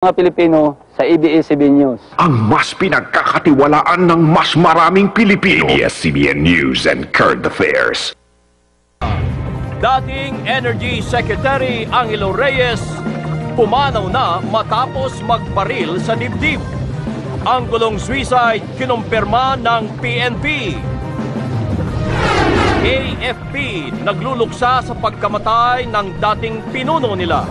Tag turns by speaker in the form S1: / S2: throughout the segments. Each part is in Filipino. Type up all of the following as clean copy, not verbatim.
S1: Mga Pilipino sa ABS-CBN News.
S2: Ang mas pinagkakatiwalaan ng mas maraming Pilipino. ABS-CBN News and Current Affairs.
S3: Dating Energy Secretary Angelo Reyes pumanaw na matapos magbaril sa dibdib. Ang gulong suicide kinumpirma ng PNP. AFP nagluluksa sa pagkamatay ng dating pinuno nila.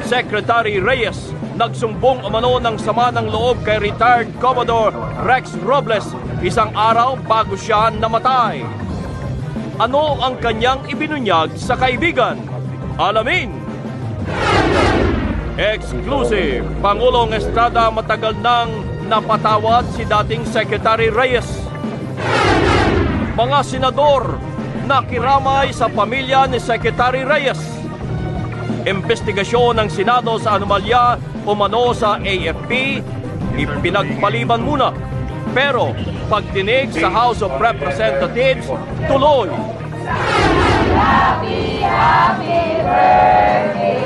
S3: Secretary Reyes nagsumbong umano ng sama ng loob kay retired Commodore Rex Robles isang araw bago siya namatay. Ano ang kanyang ibinunyag sa kaibigan? Alamin! Exclusive! Pangulong Estrada matagal nang napatawad si dating Secretary Reyes. Mga senador nakiramay sa pamilya ni Secretary Reyes. Investigasyon ng Senado sa anomalya umano sa AFP, ipinagpaliban muna. Pero pagdinig sa House of Representatives, tuloy. Happy birthday!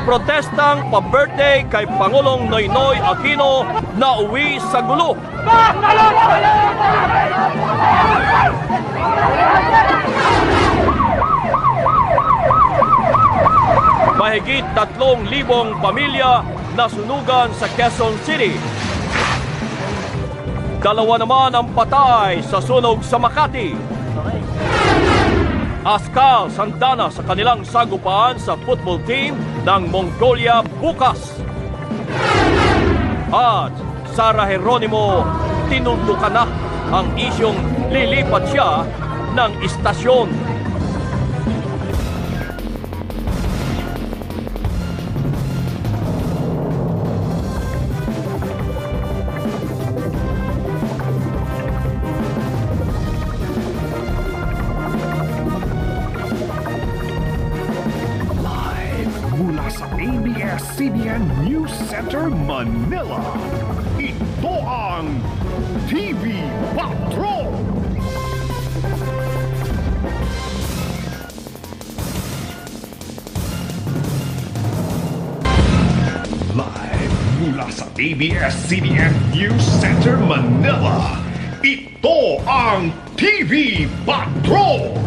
S3: Protestang pa-birthday kay Pangulong Noynoy Aquino na uwi sa gulo. Mahigit 3,000 pamilya nasunugan sa Quezon City. Dalawa naman ang patay sa sunog sa Makati. Askal Santana sa kanilang sagupaan sa football team ng Mongolia bukas. At Sara Geronimo, tinuldukan na ang isyong lilipat siya ng istasyon.
S2: Sa ABS-CBN News Center, Manila. Ito ang TV Patrol! Live mula sa ABS-CBN News Center, Manila. Ito ang TV Patrol!